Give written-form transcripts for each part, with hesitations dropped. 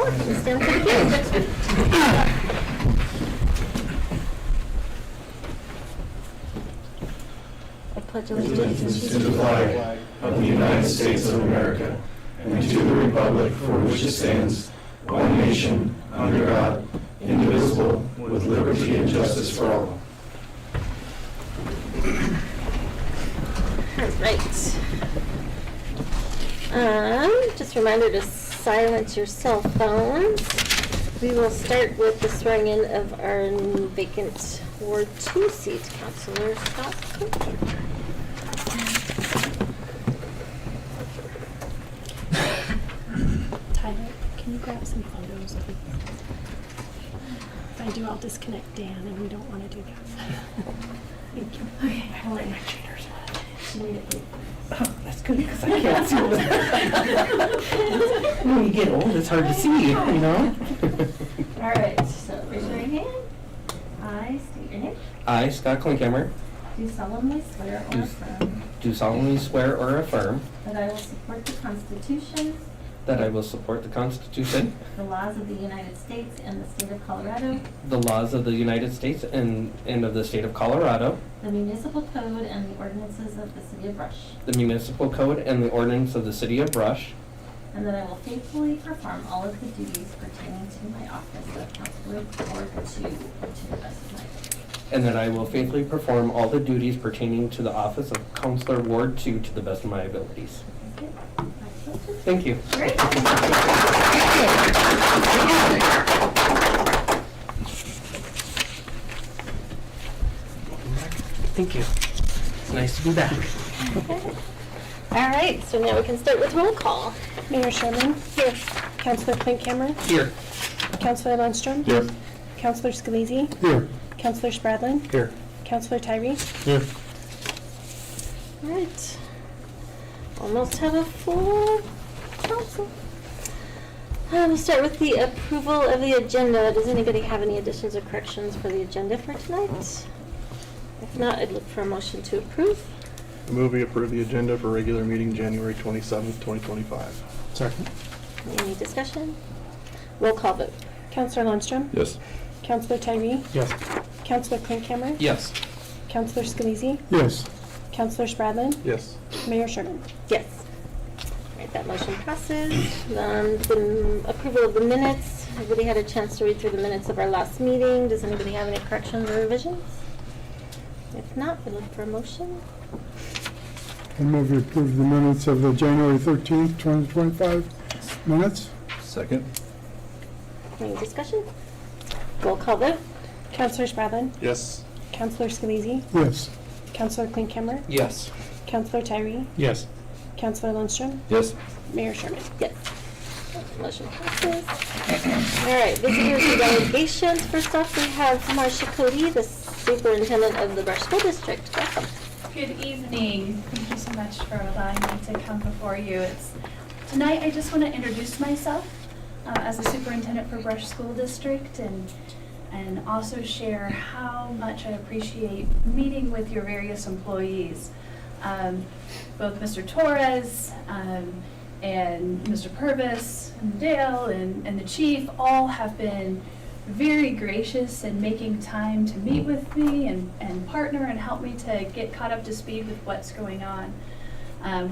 Please stand for the pledge. I pledge allegiance To the flag of the United States of America and to the republic for which it stands, one nation, under God, indivisible, with liberty and justice for all. All right. Just a reminder to silence your cell phones. We will start with the swearing in of our vacant Ward 2 seat, Councilor Scott Clinker. Tyler, can you grab some photos of me? If I do, I'll disconnect Dan, and we don't want to do that. Thank you. Okay, I'll let my cheaters Oh, that's good because I can't see it. When you get old, it's hard to see, you know? All right, so raise your right hand. I state your name. I, Scott Klinkhammer, Do solemnly swear or affirm do solemnly swear or affirm that I will support the Constitution, that I will support the Constitution, the laws of the United States and the state of Colorado, the laws of the United States and of the state of Colorado, the municipal code and the ordinances of the city of Rush, the municipal code and the ordinance of the city of Rush, and that I will faithfully perform all of the duties pertaining to my office of Councilor Ward 2 to the best of my ability. and that I will faithfully perform all the duties pertaining to the office of Councilor Ward 2 to the best of my abilities. Okay. Congratulations. Thank you. Great. Thank you. It's nice to be back. All right, so now we can start with roll call. Mayor Sherman? Here. Councilor Klinkhammer? Here. Councilor Lundstrom? Here. Councilor Scalise? Here. Councilor Spradlin? Here. Councilor Tyree? Here. All right. Almost have a full council. We'll start with the approval of the agenda. Does anybody have any additions or corrections for the agenda for tonight? If not, I'd look for a motion to approve. Move we approve the agenda for regular meeting January 27th, 2025. Second. Any discussion? Roll call vote. Councilor Lundstrom? Yes. Councilor Tyree? Yes. Councilor Klinkhammer? Yes. Councilor Scalise? Yes. Councilor Spradlin? Yes. Mayor Sherman? Yes. All right, that motion passes. The approval of the minutes. Everybody had a chance to read through the minutes of our last meeting. Does anybody have any corrections or revisions? If not, we look for a motion. I move we approve the minutes of the January 13th, 2025 minutes. Second. Any discussion? Roll call vote. Councilor Spradlin? Yes. Councilor Scalise? Yes. Councilor Klinkhammer? Yes. Councilor Tyree? Yes. Councilor Lundstrom? Yes. Mayor Sherman? Yes. Motion passes. All right, visitors and delegations. First off, we have Marsha Cody, the superintendent of the Brush School District. Welcome. Good evening. Thank you so much for allowing me to come before you. Tonight I just want to introduce myself as a superintendent for Brush School District and also share how much I appreciate meeting with your various employees. Both Mr. Torres and Mr. Purvis and Dale and the chief all have been very gracious in making time to meet with me and partner and help me to get caught up to speed with what's going on.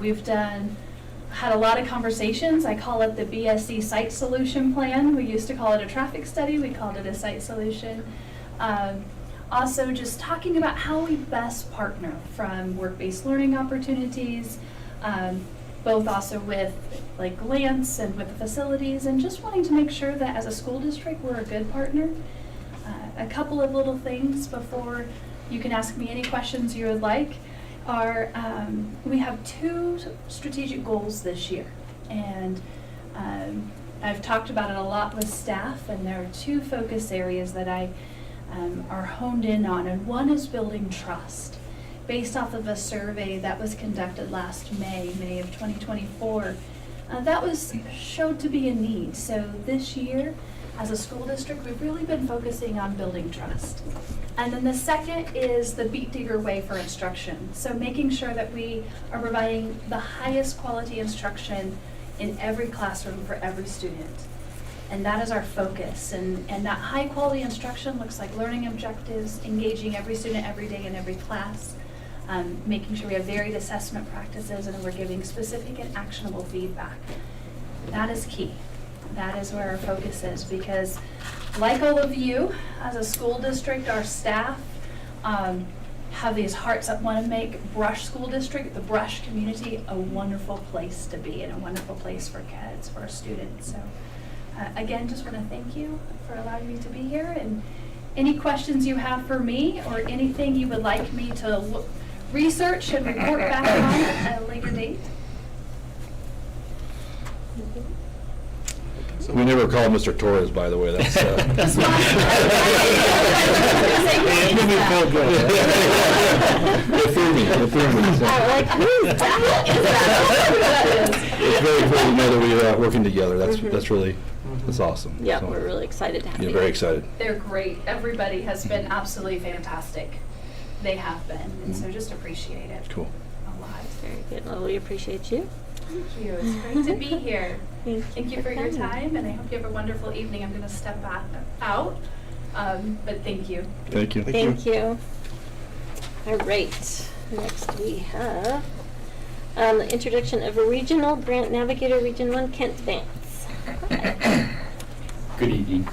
We've had a lot of conversations. I call it the BSC site solution plan. We used to call it a traffic study. We called it a site solution. Also just talking about how we best partner from work-based learning opportunities, both also with like grants and with the facilities, and just wanting to make sure that as a school district we're a good partner. A couple of little things before you can ask me any questions you would like are we have 2 strategic goals this year, and I've talked about it a lot with staff, and there are 2 focus areas that I are honed in on, and one is building trust. Based off of a survey that was conducted last May of 2024, that showed to be a need. So this year, as a school district, we've really been focusing on building trust. And then the second is the Beat Digger way for instruction. So making sure that we are providing the highest quality instruction in every classroom for every student. And that is our focus. And that high quality instruction looks like learning objectives, engaging every student every day in every class, making sure we have varied assessment practices, and we're giving specific and actionable feedback. That is key. That is where our focus is, because like all of you, as a school district, our staff have these hearts that want to make Brush School District, the Brush community, a wonderful place to be and a wonderful place for kids, for our students. So again, just want to thank you for allowing me to be here. And any questions you have for me or anything you would like me to research and report back on at a later date. We never call Mr. Torres, by the way. That's That's fine. It threw me. So. Like, who's that? It's very cool to know that we are working together. That's really, that's awesome. Yeah, So, we're really excited to have yeah, you. very excited. They're great. Everybody has been absolutely fantastic. They have been, and so just appreciate it Cool. a lot. Very good. Well, we appreciate you. Thank you. It's great to be here. Thank you for your coming. time, and I hope you have a wonderful evening. I'm going to step out, but thank you. Thank you. Thank you. All right. Next we have the introduction of a regional grant navigator, Region 1, Kent Vance. Good evening.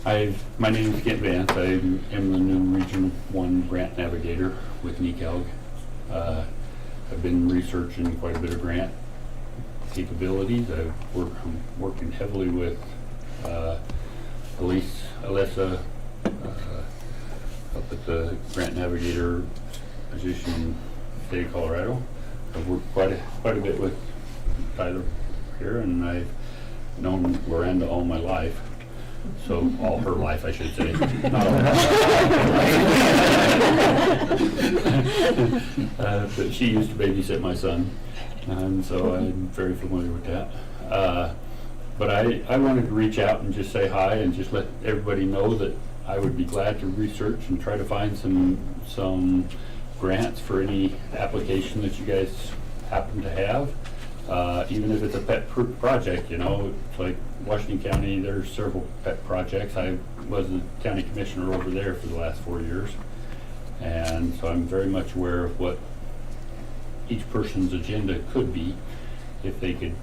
My name is Kent Vance. I am the new Region 1 grant navigator with NECALG. I've been researching quite a bit of grant capabilities. I'm working heavily with Alyssa up at the grant navigator position in the state of Colorado. I've worked quite a bit with Tyler here, and I've known Miranda all my life. So, all her life, I should say. But she used to babysit my son, and so I'm very familiar with that. But I wanted to reach out and just say hi and just let everybody know that I would be glad to research and try to find some grants for any application that you guys happen to have. Even if it's a pet project, you know, it's like Washington County, there's several pet projects. I was the county commissioner over there for the last 4 years. And so I'm very much aware of what each person's agenda could be if they could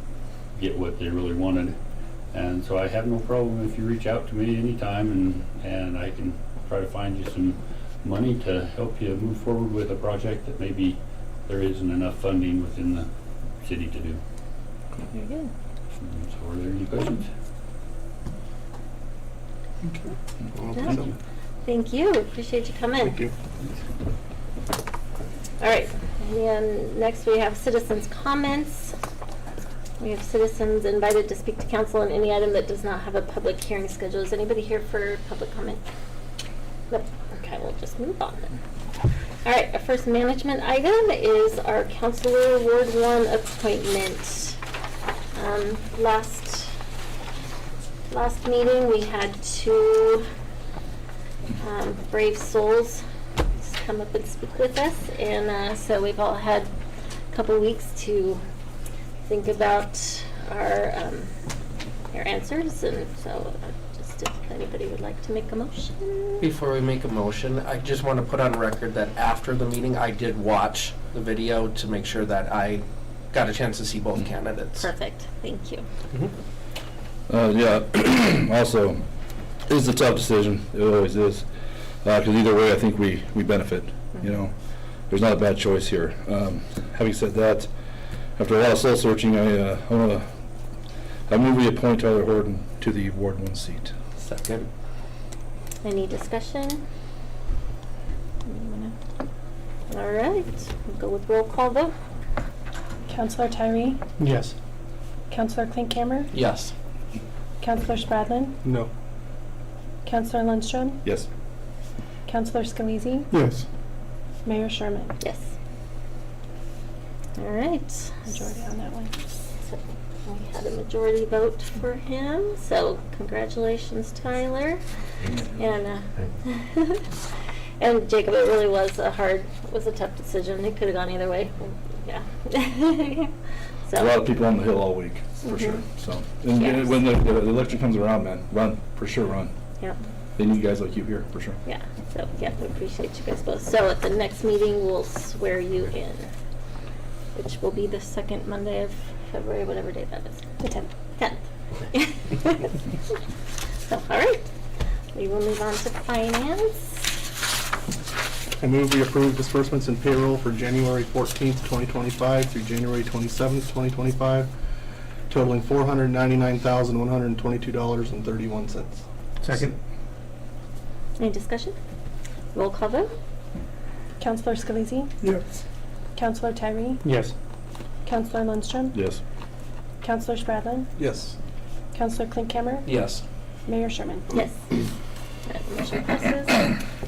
get what they really wanted. And so I have no problem if you reach out to me anytime, and I can try to find you some money to help you move forward with a project that maybe there isn't enough funding within the city to do. Very good. So are there any questions? Yeah. Thank you. Appreciate you coming. Thank you. All right. And next we have citizens' comments. We have citizens invited to speak to council on any item that does not have a public hearing schedule. Is anybody here for public comment? Nope. Okay, we'll just move on then. All right, our first management item is our Counselor Ward 1 appointment. Last meeting, we had two brave souls come up and speak with us, and so we've all had a couple weeks to think about our answers, and so just if anybody would like to make a motion. Before we make a motion, I just want to put on record that after the meeting, I did watch the video to make sure that I got a chance to see both candidates. Perfect, thank you. Yeah, also, it's a tough decision. It always is. Because either way, I think we benefit. You know, there's not a bad choice here. Having said that, after a lot of soul searching, I move we appoint Tyler Horton to the Ward 1 seat. Second. Any discussion? All right, we'll go with roll call vote. Counselor Tyree? Yes. Counselor Klinkhammer? Yes. Counselor Spradlin? No. Counselor Lundstrom? Yes. Counselor Scalise? Yes. Mayor Sherman? Yes. All right. Majority on that one. So we had a majority vote for him, so congratulations, Tyler. And and Jacob, it really was a tough decision. It could have gone either way. Yeah. A lot of people on the Hill all week. for sure, Mhm. so. And Yes. when the election comes around, man, run, for sure, run. Yep. They need guys like you here, for sure. Yeah, so, yeah, we appreciate you guys both. So at the next meeting, we'll swear you in, which will be the second Monday of February, whatever day that is. The 10th. 10th. So, all right, we will move on to finance. I move we approve disbursements and payroll for January 14th, 2025 through January 27th, 2025, totaling $499,122.31. Second. Any discussion? Roll call vote? Counselor Scalisi? Yes. Counselor Tyree? Yes. Counselor Lundstrom? Yes. Counselor Spradlin? Yes. Counselor Klinkhammer? Yes. Mayor Sherman? Yes. That motion passes.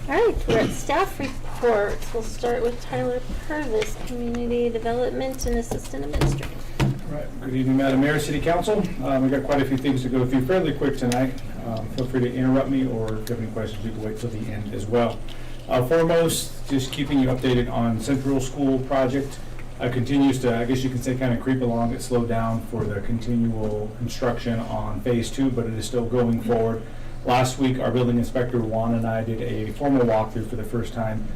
All right, we're at staff reports. We'll start with Tyler Purvis, Community Development and Assistant Administrator. Right. Good evening, Madam Mayor, City Council. We've got quite a few things to go through fairly quick tonight. Feel free to interrupt me, or if you have any questions, you can wait till the end as well. Foremost, just keeping you updated on Central School project. Continues to, I guess you can say, kind of creep along. It slowed down for the continual construction on Phase 2, but it is still going forward. Last week, our building inspector, Juan, and I did a formal walkthrough for the first time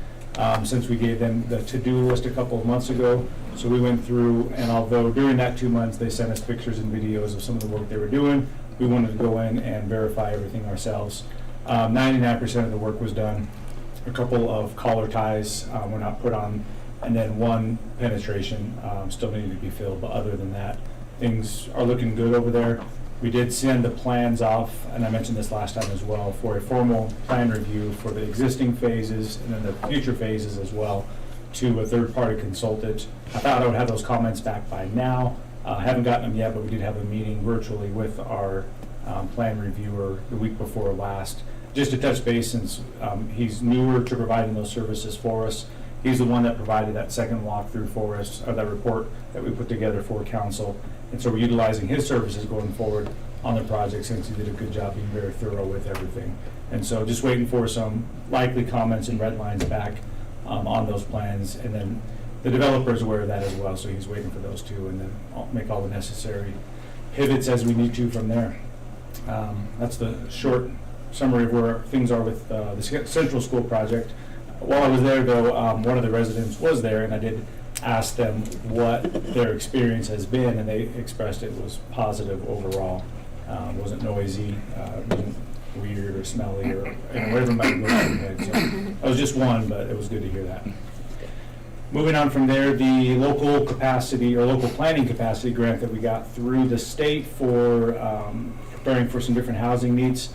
since we gave them the to-do list a couple of months ago. So we went through, and although during that 2 months they sent us pictures and videos of some of the work they were doing, we wanted to go in and verify everything ourselves. 99% of the work was done. A couple of collar ties were not put on, and then one penetration still needed to be filled. But other than that, things are looking good over there. We did send the plans off, and I mentioned this last time as well, for a formal plan review for the existing phases and then the future phases as well to a third-party consultant. I thought I would have those comments back by now. I haven't gotten them yet, but we did have a meeting virtually with our plan reviewer the week before last, just to touch base since he's newer to providing those services for us. He's the one that provided that second walkthrough for us, or that report that we put together for council. And so we're utilizing his services going forward on the project since he did a good job being very thorough with everything. And so just waiting for some likely comments and red lines back on those plans. And then the developer is aware of that as well, so he's waiting for those too, and then I'll make all the necessary pivots as we need to from there. That's the short summary of where things are with the Central School project. While I was there, though, one of the residents was there, and I did ask them what their experience has been, and they expressed it was positive overall. It wasn't noisy, wasn't weird or smelly, or whatever might go through their head. So that was just one, but it was good to hear that. Moving on from there, the local capacity or local planning capacity grant that we got through the state for preparing for some different housing needs.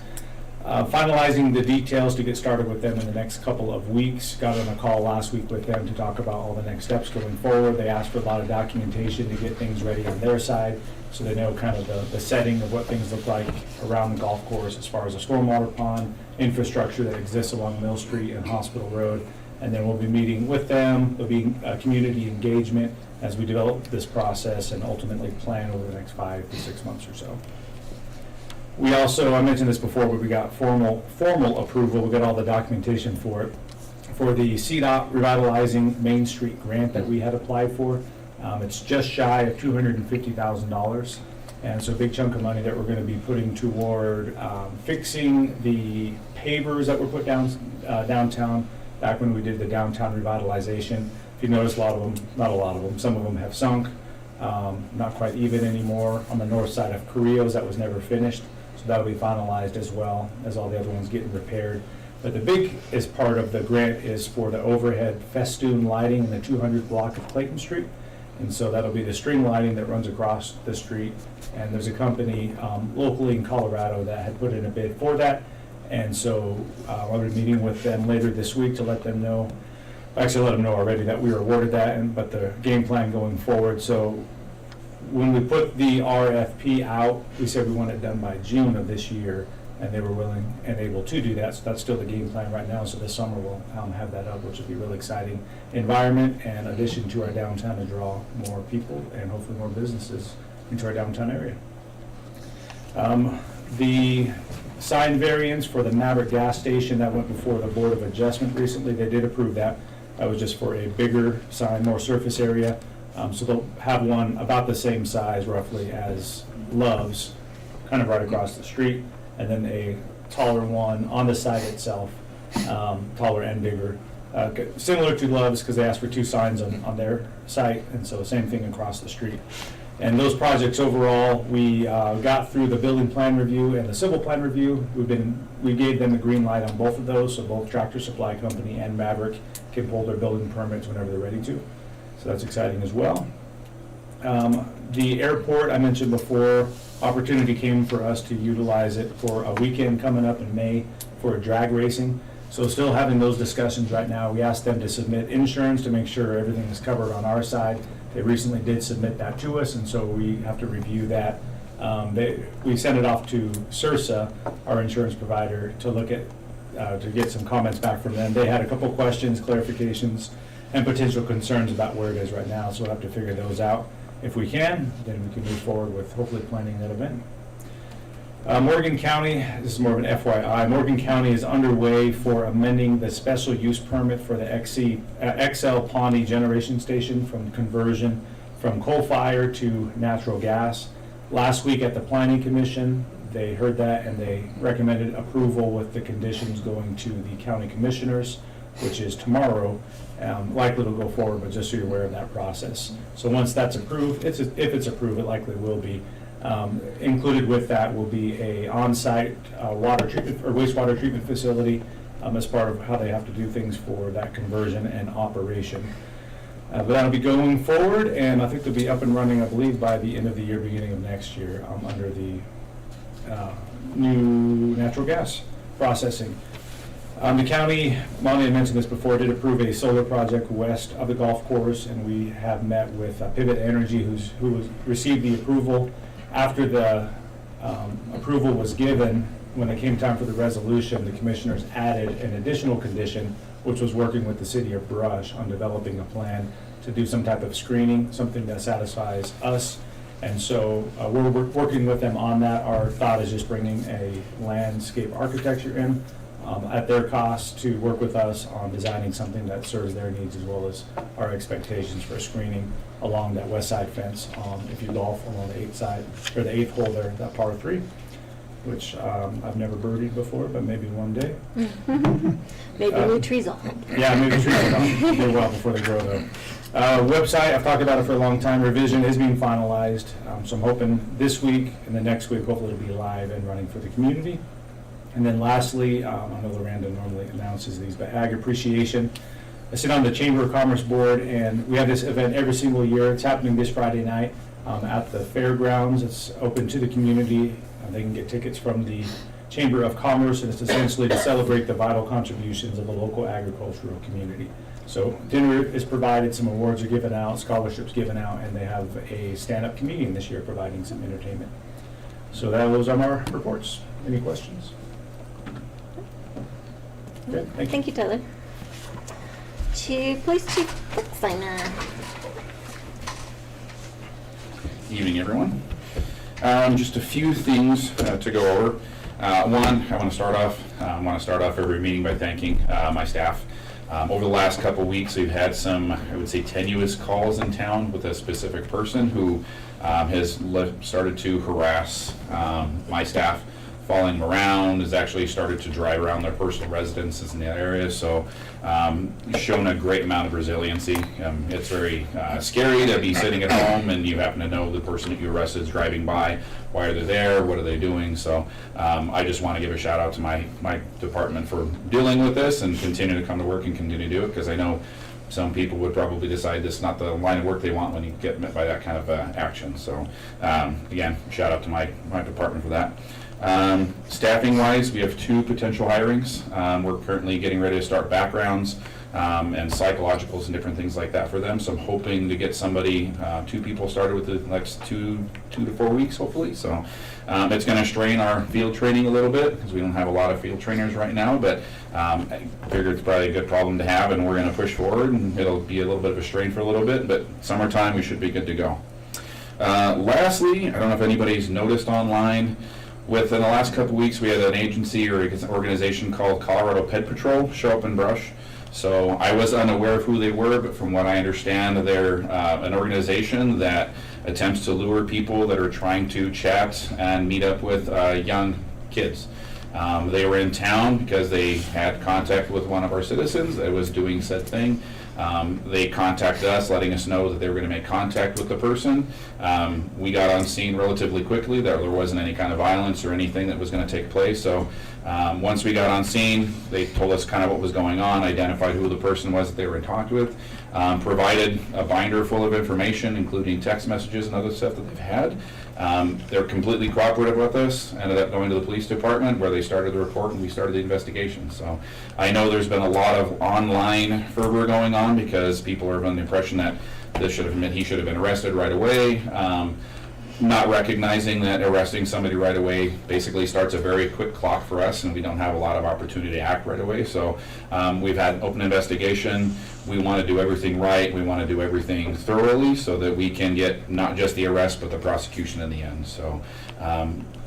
Finalizing the details to get started with them in the next couple of weeks. Got on a call last week with them to talk about all the next steps going forward. They asked for a lot of documentation to get things ready on their side, so they know kind of the setting of what things look like around the golf course as far as a stormwater pond, infrastructure that exists along Mill Street and Hospital Road. And then we'll be meeting with them. There'll be community engagement as we develop this process and ultimately plan over the next 5 to 6 months or so. We also, I mentioned this before, but we got formal approval. We got all the documentation for it. For the CDOT Revitalizing Main Street grant that we had applied for, it's just shy of $250,000. And so a big chunk of money that we're going to be putting toward fixing the pavers that were put down downtown back when we did the downtown revitalization. If you notice, not a lot of them, some of them have sunk, not quite even anymore. On the north side of Carrillo's, that was never finished. That'll be finalized as well as all the other ones getting repaired. But the biggest part of the grant is for the overhead festoon lighting in the 200 block of Clayton Street. And so that'll be the string lighting that runs across the street. And there's a company locally in Colorado that had put in a bid for that. And so I'll be meeting with them later this week to let them know. Actually, let them know already that we were awarded that, but the game plan going forward. So when we put the RFP out, we said we want it done by June of this year, and they were willing and able to do that. So that's still the game plan right now. So this summer we'll have that up, which will be a really exciting environment and addition to our downtown to draw more people and hopefully more businesses into our downtown area. The sign variance for the Maverick gas station that went before the Board of Adjustment recently, they did approve that. That was just for a bigger sign, more surface area. So they'll have one about the same size roughly as Love's, kind of right across the street, and then a taller one on the site itself, taller and bigger. Similar to Love's, because they asked for 2 signs on their site, and so same thing across the street. And those projects overall, we got through the building plan review and the civil plan review. We gave them the green light on both of those, so both Tractor Supply Company and Maverick can pull their building permits whenever they're ready to. So that's exciting as well. The airport, I mentioned before, opportunity came for us to utilize it for a weekend coming up in May for drag racing. So still having those discussions right now. We asked them to submit insurance to make sure everything is covered on our side. They recently did submit that to us, and so we have to review that. We sent it off to CIRSA, our insurance provider, to look at, to get some comments back from them. They had a couple questions, clarifications, and potential concerns about where it is right now, so we'll have to figure those out. If we can, then we can move forward with hopefully planning that event. Morgan County, this is more of an FYI, Morgan County is underway for amending the special use permit for the XL Pawnee Generation Station from conversion from coal fire to natural gas. Last week at the Planning Commission, they heard that and they recommended approval with the conditions going to the county commissioners, which is tomorrow. Likely to go forward, but just so you're aware of that process. So once that's approved, if it's approved, it likely will be. Included with that will be a on-site water treatment or wastewater treatment facility as part of how they have to do things for that conversion and operation. But that'll be going forward, and I think they'll be up and running, I believe, by the end of the year, beginning of next year, under the new natural gas processing. The county, Monty had mentioned this before, did approve a solar project west of the golf course, and we have met with Pivot Energy, who received the approval. After the approval was given, when it came time for the resolution, the commissioners added an additional condition, which was working with the city of Brush on developing a plan to do some type of screening, something that satisfies us. And so we're working with them on that. Our thought is just bringing a landscape architecture in at their cost to work with us on designing something that serves their needs as well as our expectations for screening along that west side fence. If you golf along the 8th side, or the 8th hole there, that par 3, which I've never birdied before, but maybe one day. Maybe new trees will help. Yeah, maybe trees will do well before they grow though. Website, I've talked about it for a long time. Revision is being finalized, so I'm hoping this week and the next week, hopefully it'll be live and running for the community. And then lastly, I know Loranda normally announces these, but Ag Appreciation. I sit on the Chamber of Commerce Board, and we have this event every single year. It's happening this Friday night at the fairgrounds. It's open to the community. They can get tickets from the Chamber of Commerce, and it's essentially to celebrate the vital contributions of the local agricultural community. So dinner is provided, some awards are given out, scholarships given out, and they have a stand-up comedian this year providing some entertainment. So those are our reports. Any questions? Good, Thank you, Tyler. Police Chief Bucksteiner. Evening, everyone. Just a few things to go over. One, I want to start off every meeting by thanking my staff. Over the last couple weeks, we've had some, I would say, tenuous calls in town with a specific person who has started to harass my staff, following them around, has actually started to drive around their personal residences in the area. So shown a great amount of resiliency. It's very scary to be sitting at home and you happen to know the person that you arrested is driving by. Why are they there? What are they doing? So I just want to give a shout out to my department for dealing with this and continue to come to work and continue to do it, because I know some people would probably decide this is not the line of work they want when you get met by that kind of action. So again, shout out to my department for that. Staffing wise, we have 2 potential hirings. We're currently getting ready to start backgrounds and psychologicals and different things like that for them. So I'm hoping to get somebody, 2 people started with the next 2 to 4 weeks, hopefully. So it's going to strain our field training a little bit because we don't have a lot of field trainers right now, but I figured it's probably a good problem to have, and we're going to push forward, and it'll be a little bit of a strain for a little bit, but summertime we should be good to go. Lastly, I don't know if anybody's noticed online, within the last couple weeks we had an agency or an organization called Colorado Pet Patrol show up in Brush. So I was unaware of who they were, but from what I understand, they're an organization that attempts to lure people that are trying to chat and meet up with young kids. They were in town because they had contact with one of our citizens that was doing said thing. They contacted us, letting us know that they were going to make contact with the person. We got on scene relatively quickly. There wasn't any kind of violence or anything that was going to take place. So once we got on scene, they told us kind of what was going on, identified who the person was that they were in talk with, provided a binder full of information, including text messages and other stuff that they've had. They're completely cooperative with us, ended up going to the police department where they started the report and we started the investigation. So I know there's been a lot of online fervor going on because people are under the impression that this should have been, he should have been arrested right away. Not recognizing that arresting somebody right away basically starts a very quick clock for us, and we don't have a lot of opportunity to act right away. So we've had an open investigation. We want to do everything right. We want to do everything thoroughly so that we can get not just the arrest but the prosecution in the end. So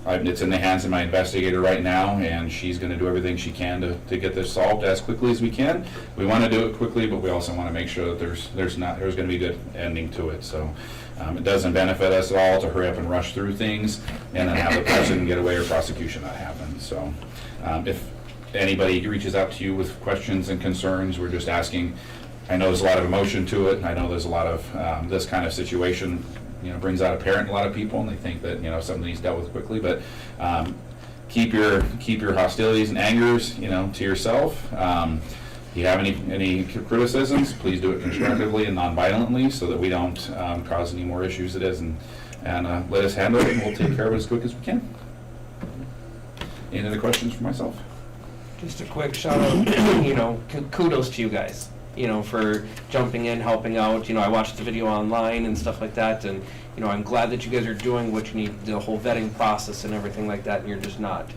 it's in the hands of my investigator right now, and she's going to do everything she can to get this solved as quickly as we can. We want to do it quickly, but we also want to make sure that there's going to be a good ending to it. So it doesn't benefit us at all to hurry up and rush through things and then have the person get away or prosecution not happen. So if anybody reaches out to you with questions and concerns, we're just asking. I know there's a lot of emotion to it. I know there's a lot of this kind of situation, brings out a parent in a lot of people, and they think that something needs dealt with quickly. But keep your hostilities and angers, to yourself. If you have any criticisms, please do it constructively and non-violently, so that we don't cause any more issues it is, and let us handle it, and we'll take care of it as quick as we can. Any other questions for myself? Just a quick shout out, kudos to you guys, for jumping in, helping out. I watched the video online and stuff like that, and, I'm glad that you guys are doing what you need, the whole vetting process and everything like that, and you're just not,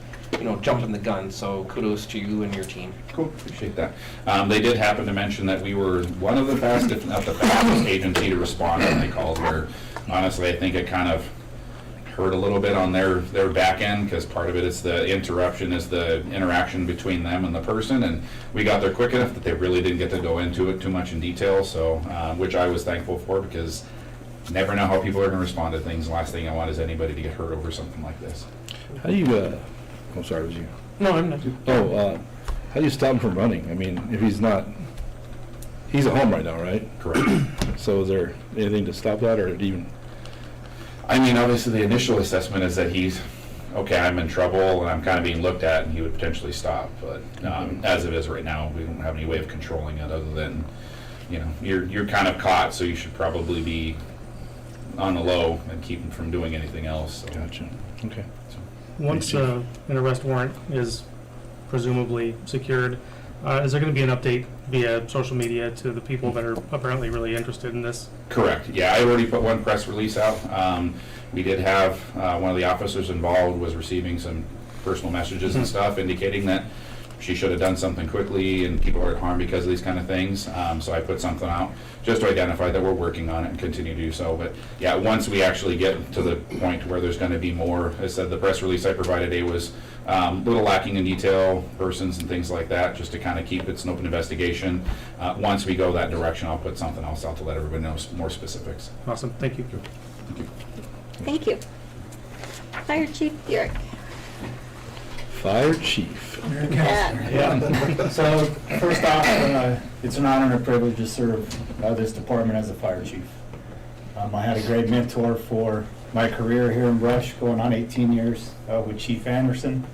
jumping the gun. So kudos to you and your team. Cool, appreciate that. They did happen to mention that we were one of the fastest, if not the fastest agency to respond when they called, where honestly I think it kind of hurt a little bit on their back end, because part of it is the interruption, is the interaction between them and the person, and we got there quick enough that they really didn't get to go into it too much in detail, so which I was thankful for, because you never know how people are going to respond to things. The last thing I want is anybody to get hurt over something like this. How do you, I'm sorry, was you? No, I'm not. Oh, how do you stop him from running? I mean, if he's at home right now, right? Correct. So is there anything to stop that, or even? I mean, obviously the initial assessment is that he's, okay, I'm in trouble and I'm kind of being looked at, and he would potentially stop. But as it is right now, we don't have any way of controlling it other than, you're kind of caught, so you should probably be on the low and keep him from doing anything else. So. Gotcha. Okay. So, Once an arrest warrant is presumably secured, is there going to be an update via social media to the people that are apparently really interested in this? correct. Yeah, I already put one press release out. We did have one of the officers involved was receiving some personal messages and stuff indicating that she should have done something quickly and people are harmed because of these kind of things. So I put something out just to identify that we're working on it and continue to do so. But yeah, once we actually get to the point where there's going to be more, I said the press release I provided today was a little lacking in detail, persons and things like that, just to kind of keep it an open investigation. Once we go that direction, I'll put something else out to let everybody know more specifics. Awesome, thank you. Thank you. Fire Chief Bjork. Fire chief. Yeah. So, first off, it's an honor and a privilege to serve this department as a fire chief. I had a great mentor for my career here in Brush, going on 18 years with Chief Anderson.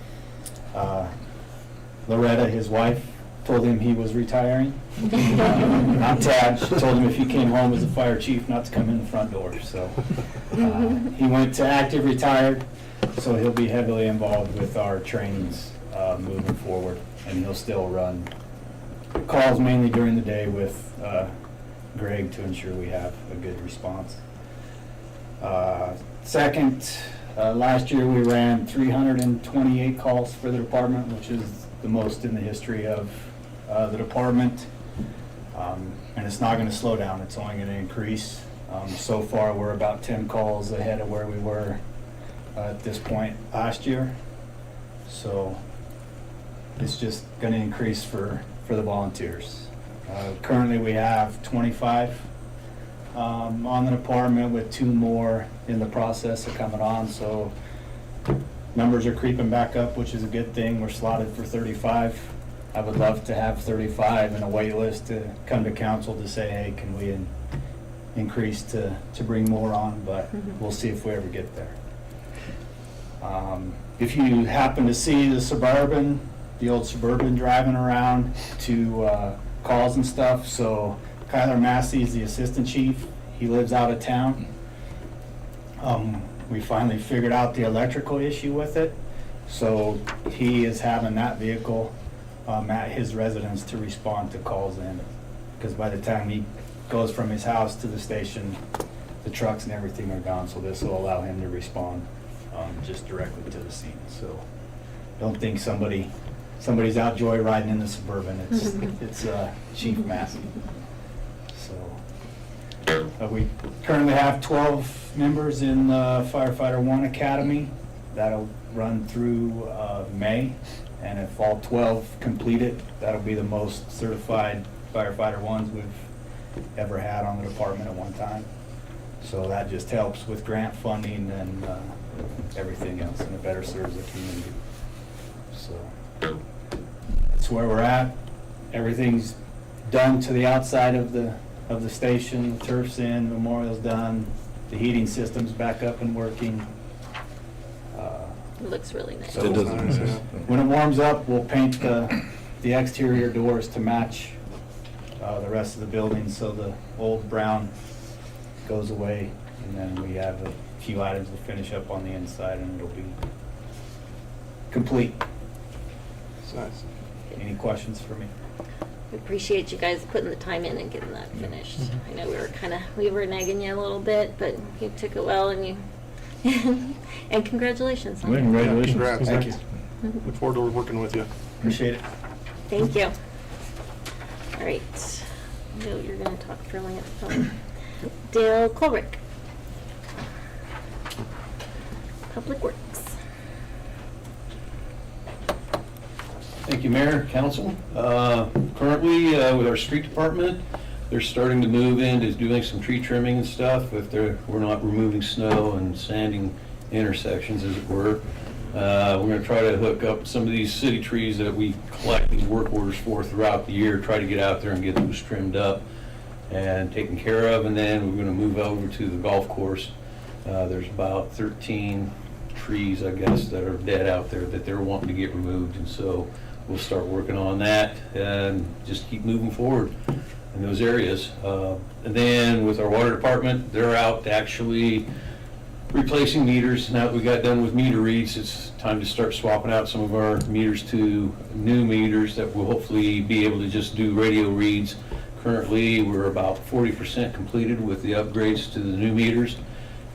Loretta, his wife, told him he was retiring. Not Tad. She told him if he came home as a fire chief not to come in the front door. So he went to active retired. So he'll be heavily involved with our trainings moving forward, and he'll still run calls mainly during the day with Greg to ensure we have a good response. Second, last year we ran 328 calls for the department, which is the most in the history of the department, and it's not going to slow down, it's only going to increase. So far we're about 10 calls ahead of where we were at this point last year, so it's just going to increase for the volunteers. Currently, we have 25 on the department, with 2 more in the process of coming on, so numbers are creeping back up, which is a good thing. We're slotted for 35. I would love to have 35 and a wait list to come to council to say, hey, can we increase to bring more on, but we'll see if we ever get there. If you happen to see the old Suburban driving around to calls and stuff, so Kyler Massey is the assistant chief. He lives out of town. We finally figured out the electrical issue with it, so he is having that vehicle at his residence to respond to calls in, because by the time he goes from his house to the station, the trucks and everything are gone, so this will allow him to respond just directly to the scene. So don't think somebody's out joyriding in the Suburban. It's Chief Massey. So we currently have 12 members in Firefighter 1 Academy. That'll run through May, and if all 12 complete it, that'll be the most certified Firefighter 1s we've ever had on the department at one time. So that just helps with grant funding and everything else, and it better serves the community. So that's where we're at. Everything's done to the outside of the station. The turf's in, memorial's done, the heating system's back up and working. It looks really nice. So It does look nice. when it warms up, we'll paint the exterior doors to match the rest of the building, so the old brown goes away, and then we have a few items to finish up on the inside, and it'll be complete. Nice. Any questions for me? We appreciate you guys putting the time in and getting that finished. I know we were nagging you a little bit, but you took it well, and and congratulations on Well, it. congratulations. Congrats. Thank you. Look forward to working with you. Appreciate it. Thank you. All right. I know you're going to talk for Lance. Dale Colrick. Public Works. Thank you, Mayor, Council. Currently, with our street department, they're starting to move into doing some tree trimming and stuff, if we're not removing snow and sanding intersections, as it were. We're gonna try to hook up some of these city trees that we collect these work orders for throughout the year, try to get out there and get those trimmed up and taken care of, and then we're gonna move over to the golf course. There's about 13 trees, I guess, that are dead out there that they're wanting to get removed, and so we'll start working on that and just keep moving forward in those areas. And then with our water department, they're out actually replacing meters. Now that we got done with meter reads, it's time to start swapping out some of our meters to new meters that will hopefully be able to just do radio reads. Currently, we're about 40% completed with the upgrades to the new meters.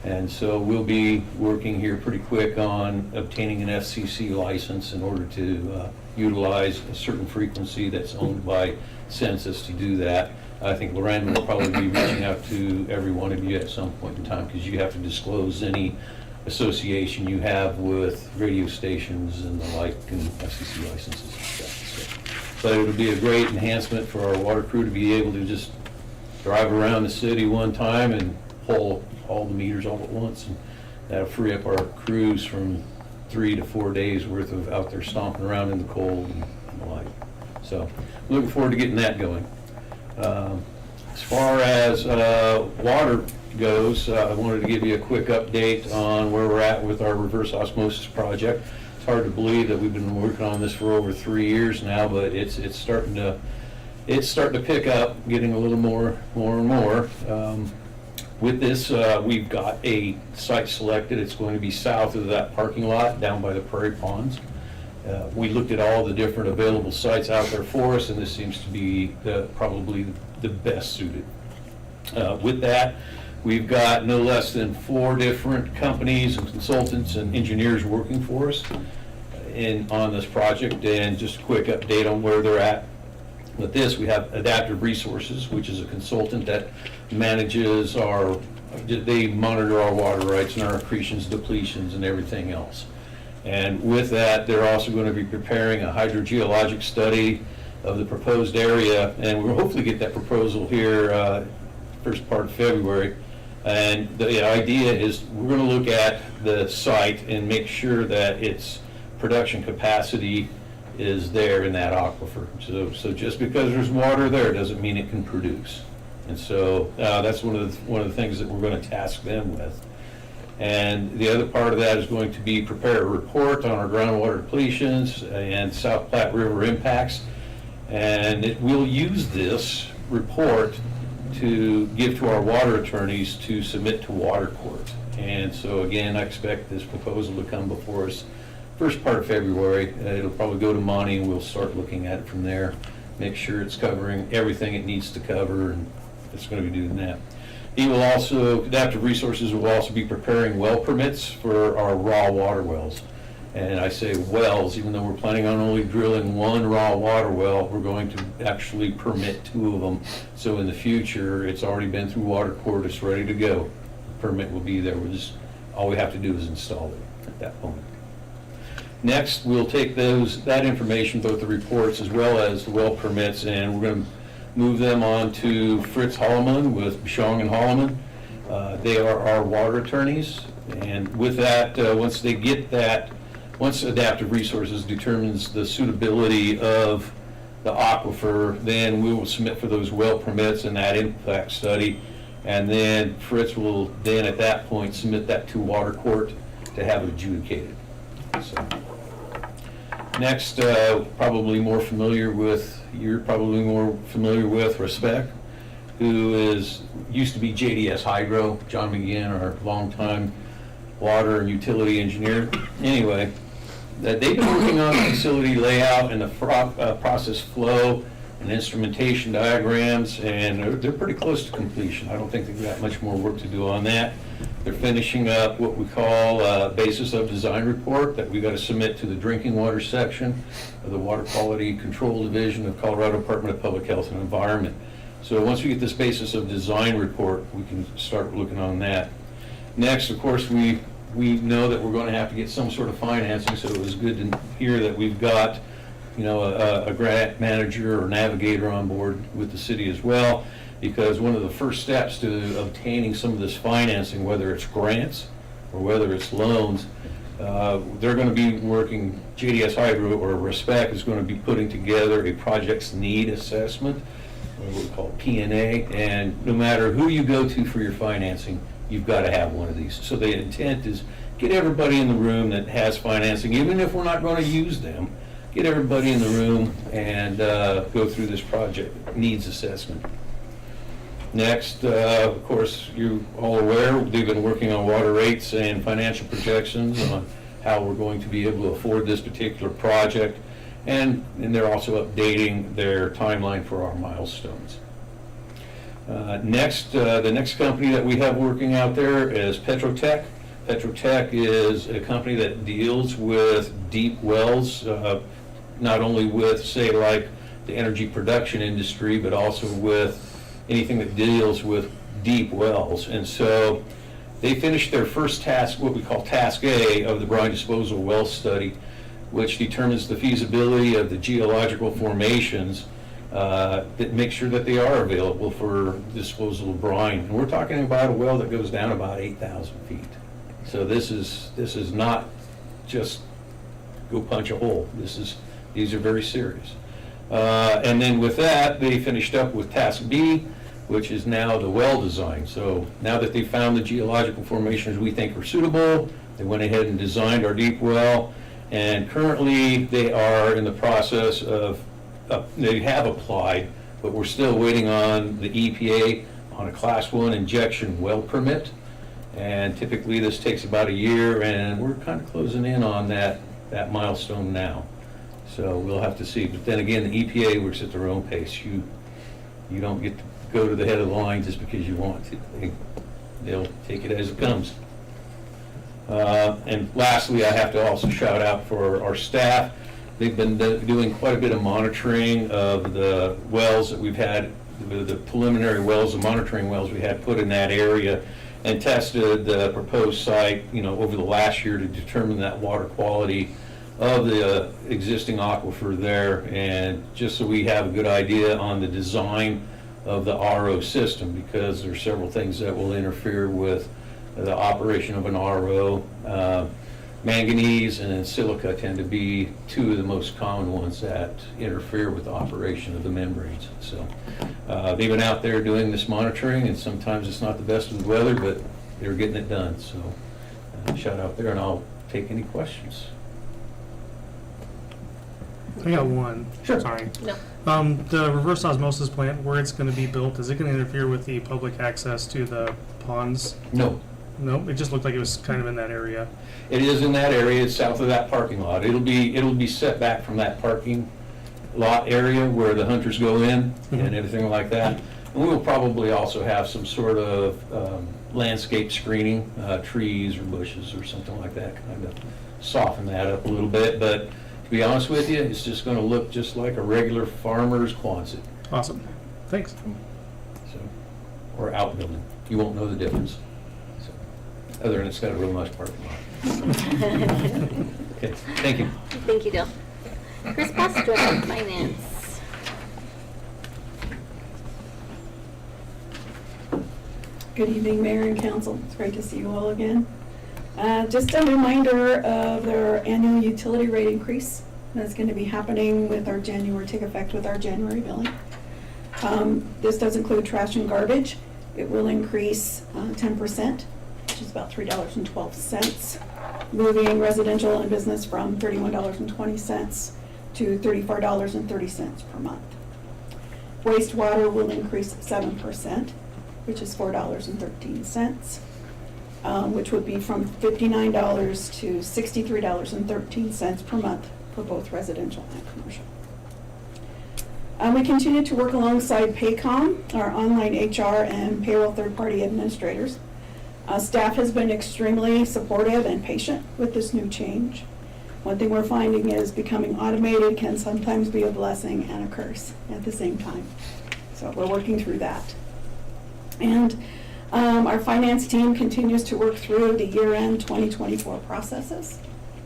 And so we'll be working here pretty quick on obtaining an FCC license in order to utilize a certain frequency that's owned by Census to do that. I think Lorraine will probably be reaching out to every one of you at some point in time, because you have to disclose any association you have with radio stations and the like, and FCC licenses and stuff. But it'll be a great enhancement for our water crew to be able to just drive around the city one time and pull all the meters all at once, and that'll free up our crews from 3 to 4 days worth of out there stomping around in the cold and the like. So looking forward to getting that going. As far as water goes, I wanted to give you a quick update on where we're at with our reverse osmosis project. It's hard to believe that we've been working on this for over 3 years now, but it's starting to pick up, getting a little more and more. With this, we've got a site selected. It's going to be south of that parking lot down by the Prairie Ponds. We looked at all the different available sites out there for us, and this seems to be probably the best suited. With that, we've got no less than 4 different companies and consultants and engineers working for us on this project. And just a quick update on where they're at. With this, we have Adaptive Resources, which is a consultant that manages they monitor our water rights and our accretions, depletions, and everything else. And with that, they're also going to be preparing a hydrogeologic study of the proposed area, and we'll hopefully get that proposal here first part of February. And the idea is we're going to look at the site and make sure that its production capacity is there in that aquifer. So just because there's water there doesn't mean it can produce. And so that's one of the things that we're going to task them with. And the other part of that is going to be prepare a report on our groundwater depletions and South Platte River impacts. And we'll use this report to give to our water attorneys to submit to water court. And so again, I expect this proposal to come before us first part of February. It'll probably go to Monty and we'll start looking at it from there. Make sure it's covering everything it needs to cover, and it's going to be doing that. He will also, Adaptive Resources will also be preparing well permits for our raw water wells. And I say wells, even though we're planning on only drilling one raw water well, we're going to actually permit 2 of them. So in the future, it's already been through water court, it's ready to go. The permit will be there, all we have to do is install it at that point. Next, we'll take that information, both the reports as well as the well permits, and we're going to move them on to Fritz Holloman with Bishong and Holloman. They are our water attorneys, and with that, once Adaptive Resources determines the suitability of the aquifer, then we will submit for those well permits and that impact study, and then Fritz will then at that point submit that to water court to have it adjudicated. So. Next, you're probably more familiar with Respect, who used to be JDS Hydro. John McGinn, our longtime water and utility engineer. Anyway, they've been working on the facility layout and the process flow and instrumentation diagrams, and they're pretty close to completion. I don't think they've got much more work to do on that. They're finishing up what we call a basis of design report that we've got to submit to the drinking water section of the Water Quality Control Division of Colorado Department of Public Health and Environment. So once we get this basis of design report, we can start looking on that. Next, of course, we know that we're going to have to get some sort of financing, so it was good to hear that we've got, a grant manager or navigator on board with the city as well, because one of the first steps to obtaining some of this financing, whether it's grants or whether it's loans, they're going to be working, JDS Hydro or Respect is going to be putting together a project's need assessment, what we call P&A, and no matter who you go to for your financing, you've got to have one of these. So the intent is get everybody in the room that has financing, even if we're not going to use them, get everybody in the room and go through this project needs assessment. Next, of course, you're all aware, they've been working on water rates and financial projections on how we're going to be able to afford this particular project, and they're also updating their timeline for our milestones. Next, the next company that we have working out there is Petrotech. Petrotech is a company that deals with deep wells, not only with, say, like the energy production industry, but also with anything that deals with deep wells. And so they finished their first task, what we call Task A of the brine disposal well study, which determines the feasibility of the geological formations that make sure that they are available for disposal of brine. And we're talking about a well that goes down about 8,000 feet. So this is not just go punch a hole. These are very serious. And then with that, they finished up with Task B, which is now the well design. So now that they found the geological formations we think are suitable, they went ahead and designed our deep well, and currently they are in the process of, they have applied, but we're still waiting on the EPA on a Class 1 injection well permit, and typically this takes about a year, and we're kind of closing in on that milestone now. So we'll have to see. But then again, the EPA works at their own pace. You don't get to go to the head of the line just because you want to. They'll take it as it comes. And lastly, I have to also shout out for our staff. They've been doing quite a bit of monitoring of the wells that we've had, the preliminary wells, the monitoring wells we had put in that area, and tested the proposed site, over the last year to determine that water quality of the existing aquifer there, and just so we have a good idea on the design of the RO system, because there are several things that will interfere with the operation of an RO. Manganese and silica tend to be two of the most common ones that interfere with the operation of the membranes. So they've been out there doing this monitoring, and sometimes it's not the best of the weather, but they're getting it done. So shout out there, and I'll take any questions. I got one. Sure. Sorry. No. The reverse osmosis plant, where it's going to be built, is it going to interfere with the public access to the ponds? No. No, it just looked like it was kind of in that area. It is in that area, it's south of that parking lot. It'll be set back from that parking lot area where the hunters go in and everything like that. And we'll probably also have some sort of landscape screening, trees or bushes or something like that, kind of soften that up a little bit. But to be honest with you, it's just going to look just like a regular farmer's Quonset. Awesome. Thanks. So, or outbuilding. You won't know the difference. So, other than it's got a real nice parking lot. Okay, thank you. Thank you, Dale. Chris Bostrom, Finance. Good evening, Mayor and Council. It's great to see you all again. Just a reminder of their annual utility rate increase that's going to be happening with our January, take effect with our January billing. This does include trash and garbage. It will increase 10%, which is about $3.12, moving residential and business from $31.20 to $34.30 per month. Wastewater will increase 7%, which is $4.13, which would be from $59 to $63.13 per month for both residential and commercial. We continue to work alongside Paycom, our online HR and payroll third-party administrators. Staff has been extremely supportive and patient with this new change. One thing we're finding is becoming automated can sometimes be a blessing and a curse at the same time. So we're working through that. And our finance team continues to work through the year-end 2024 processes.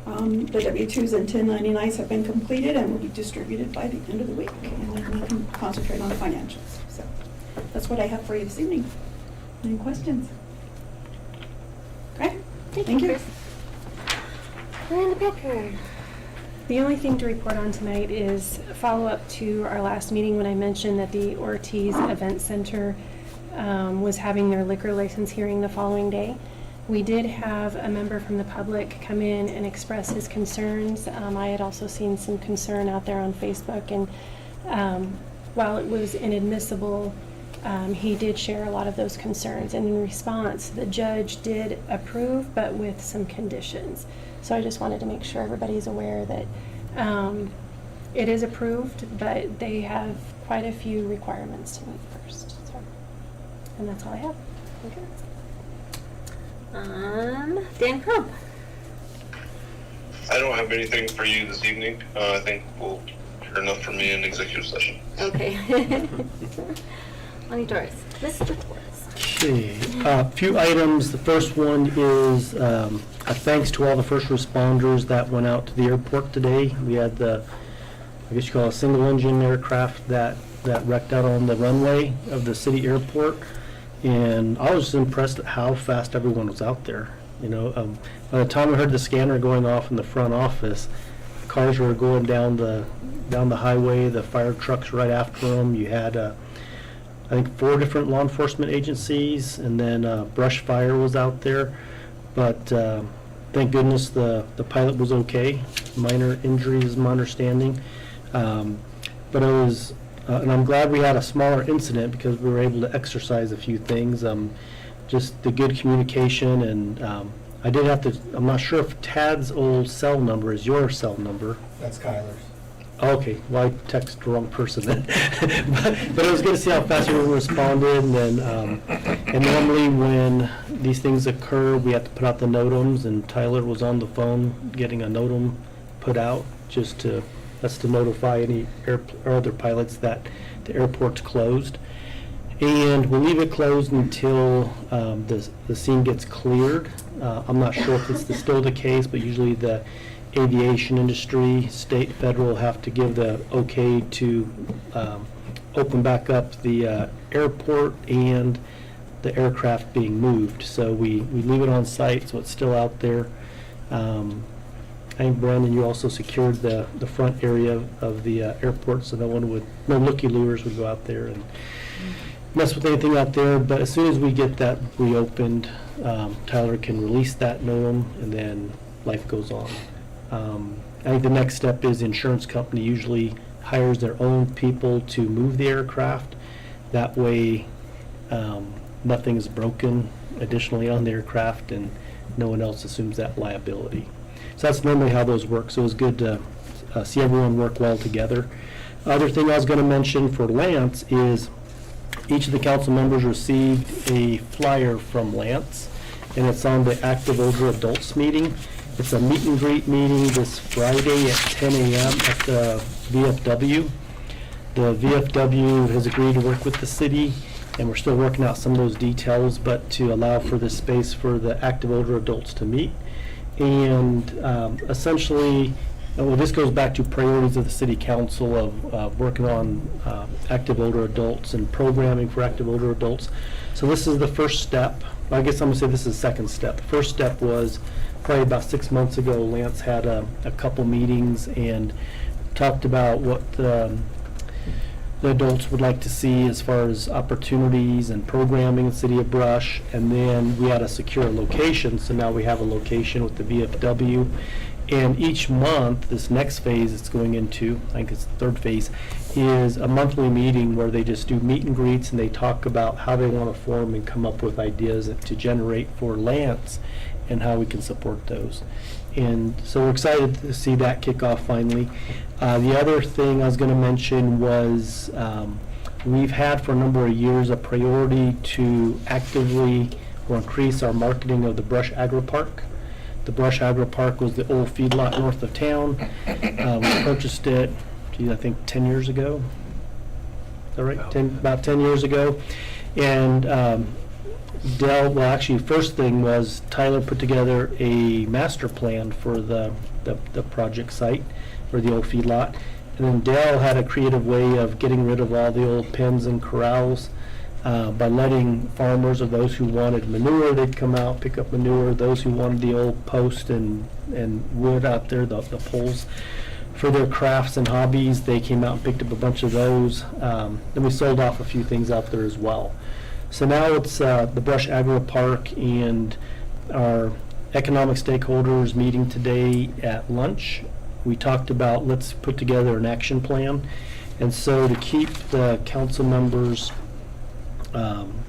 The W-2s and 1099s have been completed and will be distributed by the end of the week. And then we can concentrate on the financials. So that's what I have for you this evening. Any questions? Okay. Thank you, Chris. Miranda Becker. The only thing to report on tonight is follow-up to our last meeting when I mentioned that the Ortiz Event Center was having their liquor license hearing the following day. We did have a member from the public come in and express his concerns. I had also seen some concern out there on Facebook, and while it was inadmissible, he did share a lot of those concerns. And in response, the judge did approve, but with some conditions. So I just wanted to make sure everybody's aware that it is approved, but they have quite a few requirements to meet first. So, and that's all I have. Okay. Dan Crump. I don't have anything for you this evening. I think we'll hear enough from me in executive session. Okay. Lonnie Torres. Mr. Torres. Okay, a few items. The first one is a thanks to all the first responders that went out to the airport today. We had the, I guess you call it a single engine aircraft that wrecked out on the runway of the city airport. And I was just impressed at how fast everyone was out there. You know, by the time I heard the scanner going off in the front office, cars were going down the highway, the fire trucks right after them. You had, I think, 4 different law enforcement agencies, and then brush fire was out there. But thank goodness the pilot was okay. Minor injuries, is my understanding. But it was. And I'm glad we had a smaller incident because we were able to exercise a few things. Just the good communication, and I did have to, I'm not sure if Tad's old cell number is your cell number. That's Kyler's. Okay, well, I texted the wrong person then. but it was good to see how fast everyone responded. And normally when these things occur, we have to put out the NOTAMs, and Tyler was on the phone getting a NOTAM put out just to, that's to notify any or other pilots that the airport's closed. And we'll leave it closed until the scene gets cleared. I'm not sure if it's still the case, but usually the aviation industry. State, federal have to give the okay to open back up the airport and the aircraft being moved. So we leave it on site, so it's still out there. I think, Brandon, you also secured the front area of the airport, so no looky-loos would go out there and mess with anything out there. But as soon as we get that reopened, Tyler can release that NOAA, and then life goes on. I think the next step is the insurance company usually hires their own people to move the aircraft. That way, nothing's broken additionally on the aircraft, and no one else assumes that liability. So that's normally how those work. So it was good to see everyone work well together. Other thing I was going to mention for Lance is each of the council members received a flyer from Lance, and it's on the Active Older Adults meeting. It's a meet and greet meeting this Friday at 10 a.m. at the VFW. The VFW has agreed to work with the city, and we're still working out some of those details, but to allow for this space for the active older adults to meet. And essentially, well, this goes back to priorities of the city council of working on active older adults and programming for active older adults. So this is the first step. I guess I'm gonna say this is the second step. First step was probably about 6 months ago. Lance had a couple meetings and talked about what the adults would like to see as far as opportunities and programming in the city of Brush. And then we had to secure a location, so now we have a location with the VFW. And each month, this next phase it's going into, I think it's the third phase, is a monthly meeting where they just do meet and greets, and they talk about how they want to form and come up with ideas to generate for Lance and how we can support those. And so we're excited to see that kick off finally. The other thing I was going to mention was we've had for a number of years a priority to actively or increase our marketing of the Brush Agri Park. The Brush Agri Park was the old feedlot north of town. We purchased it, I think 10 years ago. Is that right? About 10 years ago. And well, actually, first thing was Tyler put together a master plan for the project site, or the old feedlot. And then Dale had a creative way of getting rid of all the old pens and corrals by letting farmers, or those who wanted manure, they'd come out, pick up manure. Those who wanted the old post and wood out there, the poles, for their crafts and hobbies, they came out and picked up a bunch of those. Then we sold off a few things out there as well. So now it's the Brush Agri Park, and our economic stakeholders meeting today at lunch. We talked about let's put together an action plan. And so to keep the council members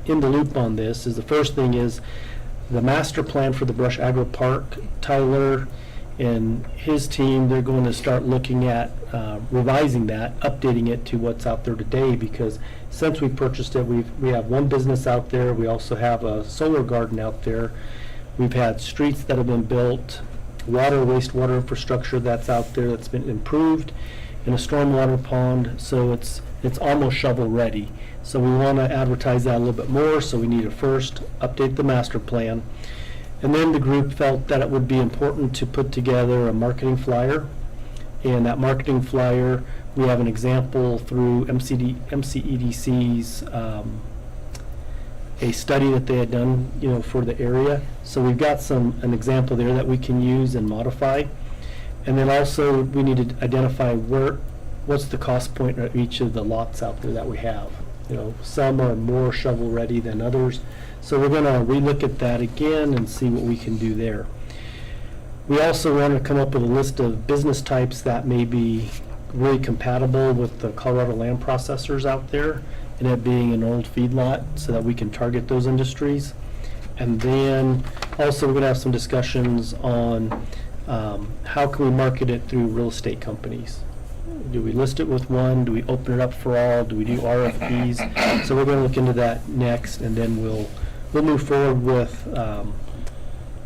in the loop on this, is the first thing is the master plan for the Brush Agri Park. Tyler and his team, they're going to start looking at revising that, updating it to what's out there today, because since we purchased it, we have one business out there. We also have a solar garden out there. We've had streets that have been built, water, wastewater infrastructure that's out there that's been improved, and a stormwater pond, so it's almost shovel ready. So we want to advertise that a little bit more, so we need to first update the master plan. And then the group felt that it would be important to put together a marketing flyer. And that marketing flyer, we have an example through MCEDC's a study that they had done, for the area. So we've got an example there that we can use and modify. And then also we need to identify what's the cost point of each of the lots out there that we have. Some are more shovel ready than others. So we're going to relook at that again and see what we can do there. We also want to come up with a list of business types that may be really compatible with the Colorado land processors out there, and it being an old feedlot, so that we can target those industries. And then also we're going to have some discussions on how can we market it through real estate companies. Do we list it with one? Do we open it up for all? Do we do RFPs? So we're going to look into that next, and then we'll move forward with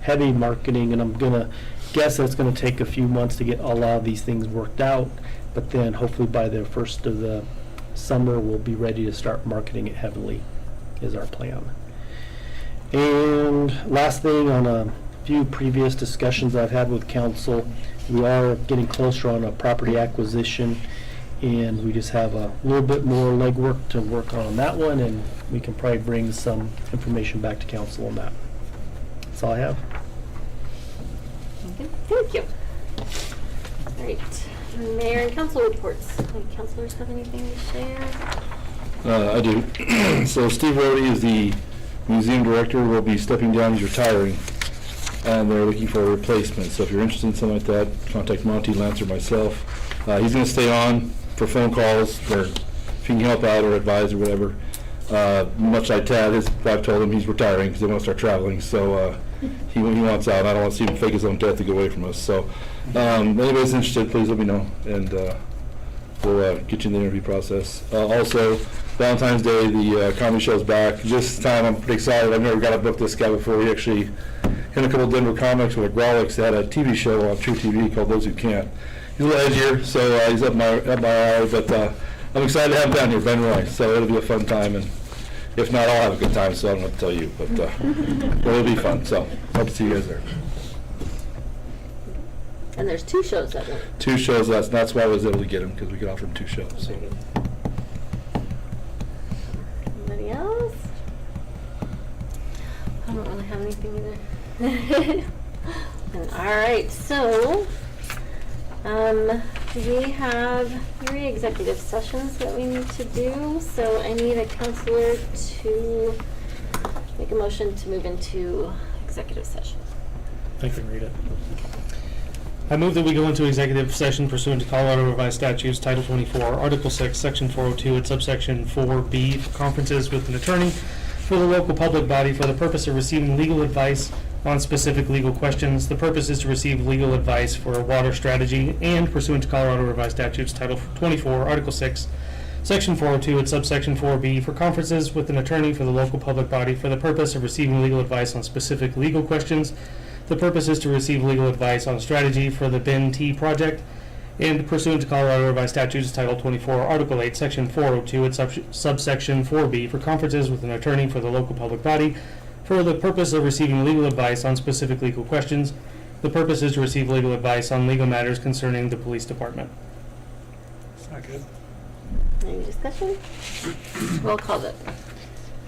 heavy marketing. And I'm going to guess that it's going to take a few months to get a lot of these things worked out, but then hopefully by the first of the summer we'll be ready to start marketing it heavily, is our plan. And last thing, on a few previous discussions I've had with council, we are getting closer on a property acquisition, and we just have a little bit more legwork to work on that one, and we can probably bring some information back to council on that. That's all I have. Okay, thank you. All right, mayor and council reports. Any councilors have anything to share? I do. So Steve Rhodey is the museum director, will be stepping down, he's retiring, and they're looking for a replacement. So if you're interested in something like that, contact Monty, Lance, or myself. He's going to stay on for phone calls, or if he can help out or advise or whatever. Much like Tad, his wife told him he's retiring because they want to start traveling, so he wants out. I don't want to see him fake his own death to get away from us. So if anybody's interested, please let me know, and we'll get you in the interview process. Also, Valentine's Day, the comedy show's back. This time I'm pretty excited. I've never got to book this guy before. He actually hit a couple of Denver comics with Grolix. They had a TV show on True TV called Those Who Can't. He's a little edgier, so he's up my alley, but I'm excited to have him down here, Ben Roy, so it'll be a fun time, and if not, I'll have a good time, so I don't know what to tell you, but it'll be fun, so hope to see you guys there. And there's 2 shows that night. 2 shows, that's why I was able to get him, because we could offer him 2 shows. So. Anybody else? I don't really have anything either. All right, so we have 3 executive sessions that we need to do. So I need a counselor to make a motion to move into executive session. I can read it. I move that we go into executive session pursuant to Colorado Revised Statutes, Title 24, Article 6, Section 402, and subsection 4B, for conferences with an attorney for the local public body for the purpose of receiving legal advice on specific legal questions. The purpose is to receive legal advice for a water strategy, and pursuant to Colorado Revised Statutes, Title 24, Article 6, Section 402, and subsection 4B, for conferences with an attorney for the local public body for the purpose of receiving legal advice on specific legal questions. The purpose is to receive legal advice on strategy for the Ben T project, and pursuant to Colorado Revised Statutes, Title 24, Article 8, Section 402, and subsection 4B, for conferences with an attorney for the local public body for the purpose of receiving legal advice on specific legal questions. The purpose is to receive legal advice on legal matters concerning the police department. Second. Any discussion? Roll call vote.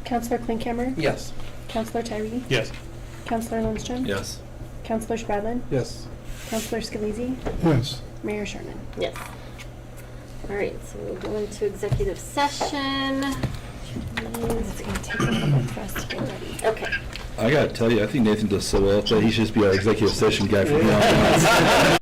Counselor Klinkhammer? Yes. Counselor Tyree? Yes. Counselor Lundstrom? Yes. Counselor Spradlin? Yes. Counselor Scalise? Yes. Mayor Sherman? Yes. All right, so we'll go into executive session. It's going to take a little bit for us to get ready. Okay. I gotta tell you, I think Nathan does so well that he should just be our executive session guy from now on.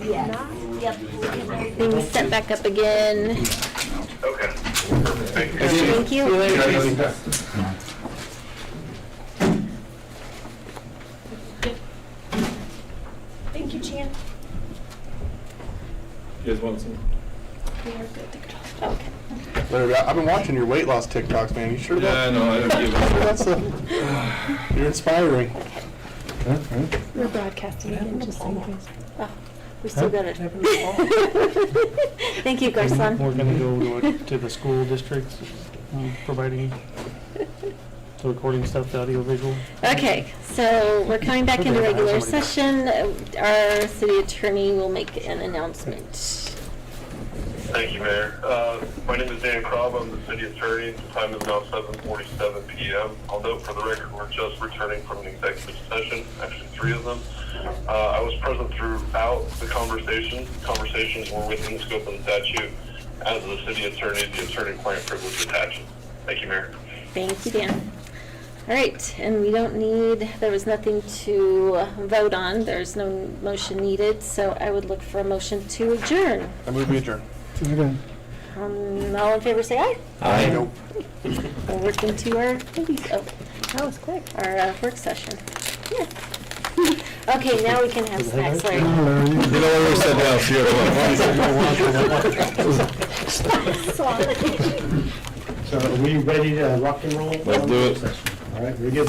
Yes. Yep. Everything's set back up again. Okay. Perfect. Thank you. Thank you. Thank you, Chan. You guys want some? We are good to go. Okay. I've been watching your weight loss TikToks, man. You sure Yeah, no, I don't give That's you're inspiring. We're broadcasting again, just so you guys. Oh, we still got it. Thank you, Garcon. We're gonna go to the school districts, providing the recording stuff, the audio visual. Okay, so we're coming back into regular session. Our city attorney will make an announcement. Thank you, Mayor. My name is Dan Krob. I'm the city attorney. The time is now 7:47 p.m. I'll note for the record we're just returning from an executive session, actually 3 of them. I was present throughout the conversations. Conversations were within the scope of the statute. As the city attorney, the attorney-client privilege attaches. Thank you, Mayor. Thank you, Dan. All right, and we don't need, there was nothing to vote on. There's no motion needed, so I would look for a motion to adjourn. I move we adjourn. Second. All in favor, say aye. Aye. We're working to our, that was quick, our work session. Yeah. Okay, now we can have snacks, Larry. You know where we sat down, see So are we ready to rock and roll? Let's do it. All right, very good.